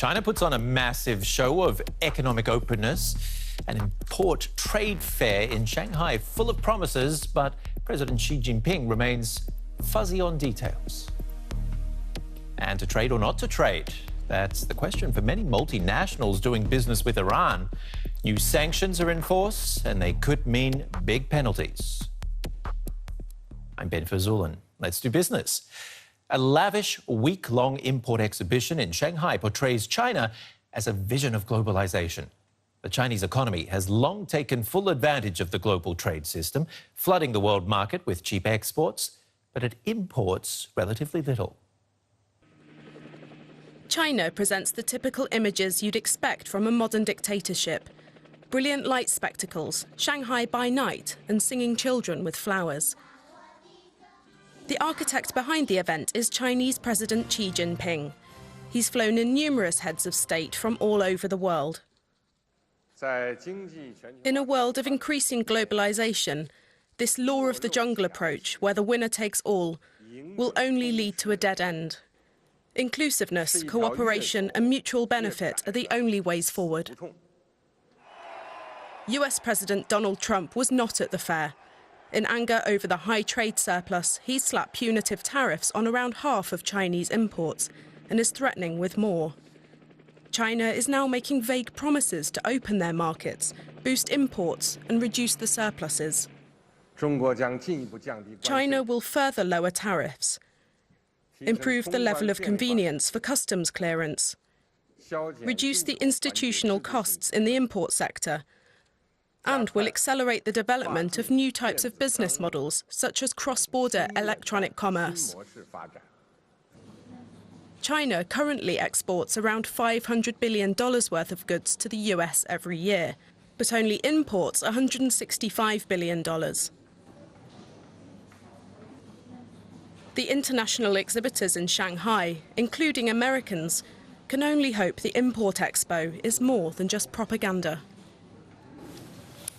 China puts on a massive show of economic openness, an import trade fair in Shanghai full of promises, but President Xi Jinping remains fuzzy on details. And to trade or not to trade? That's the question for many multinationals doing business with Iran. New sanctions are in force, and they could mean big penalties. I'm Ben Fazulin. Let's do business. A lavish week-long import exhibition in Shanghai portrays China as a vision of globalization. The Chinese economy has long taken full advantage of the global trade system, flooding the world market with cheap exports, but it imports relatively little. China presents the typical images you'd expect from a modern dictatorship. Brilliant light spectacles, Shanghai by night, and singing children with flowers. The architect behind the event is Chinese President Xi Jinping. He's flown in numerous heads of state from all over the world. In a world of increasing globalization, this law of the jungle approach, where the winner takes all, will only lead to a dead end. Inclusiveness, cooperation and mutual benefit are the only ways forward. US President Donald Trump was not at the fair. In anger over the high trade surplus, he slapped punitive tariffs on around half of Chinese imports and is threatening with more. China is now making vague promises to open their markets, boost imports and reduce the surpluses. China will further lower tariffs, improve the level of convenience for customs clearance, reduce the institutional costs in the import sector, and will accelerate the development of new types of business models, such as cross-border electronic commerce. China currently exports around $500 billion worth of goods to the US every year, but only imports $165 billion. The international exhibitors in Shanghai, including Americans, can only hope the Import Expo is more than just propaganda.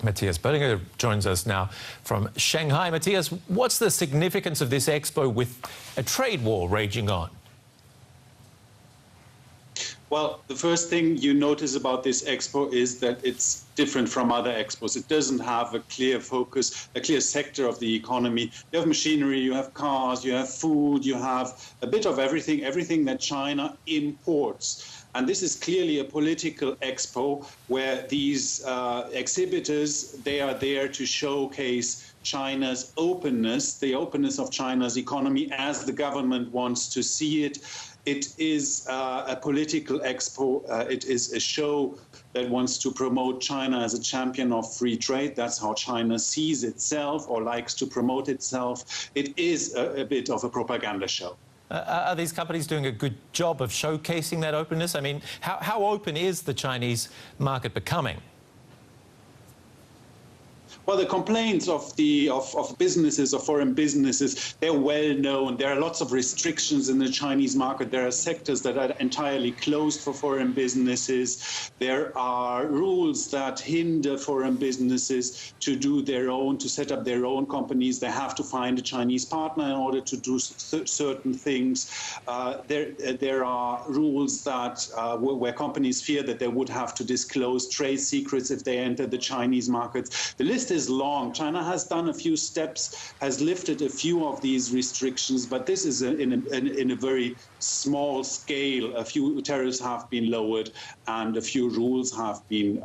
Matthias Böttinger joins us now from Shanghai. Matthias, what's the significance of this expo with a trade war raging on? Well, the first thing you notice about this expo is that it's different from other expos. It doesn't have a clear focus, a clear sector of the economy. You have machinery, you have cars, you have food, you have a bit of everything that China imports. And this is clearly a political expo where these exhibitors, they are there to showcase China's openness, the openness of China's economy as the government wants to see it. It is a political expo. It is a show that wants to promote China as a champion of free trade. That's how China sees itself or likes to promote itself. It is a bit of a propaganda show. Are these companies doing a good job of showcasing that openness? I mean, how open is the Chinese market becoming? Well, the complaints of businesses, of foreign businesses, they're well known. There are lots of restrictions in the Chinese market. There are sectors that are entirely closed for foreign businesses. There are rules that hinder foreign businesses to do their own, to set up their own companies. They have to find a Chinese partner in order to do certain things. There are rules that where companies fear that they would have to disclose trade secrets if they enter the Chinese markets. The list is long. China has done a few steps, has lifted a few of these restrictions, but this is in a very small scale. A few tariffs have been lowered and a few rules have been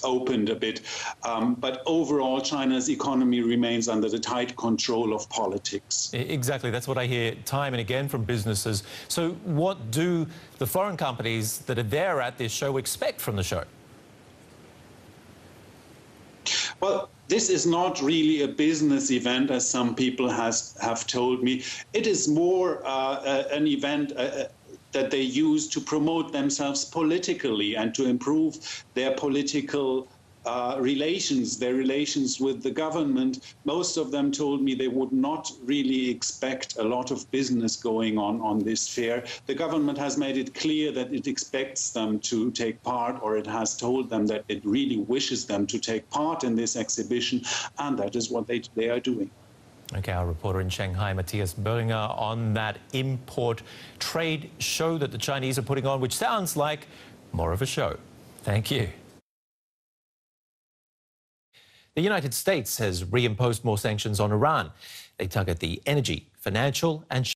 opened a bit. But overall, China's economy remains under the tight control of politics. Exactly. That's what I hear time and again from businesses. So what do the foreign companies that are there at this show expect from the show? Well, this is not really a business event, as some people have told me. It is more an event that they use to promote themselves politically and to improve their political relations, their relations with the government. Most of them told me they would not really expect a lot of business going on this fair. The government has made it clear that it expects them to take part, or it has told them that it really wishes them to take part in this exhibition, and that is what they are doing. Okay, our reporter in Shanghai, Matthias Böhringer, on that import trade show that the Chinese are putting on, which sounds like more of a show. Thank you. The United States has reimposed more sanctions on Iran. They target the energy, financial and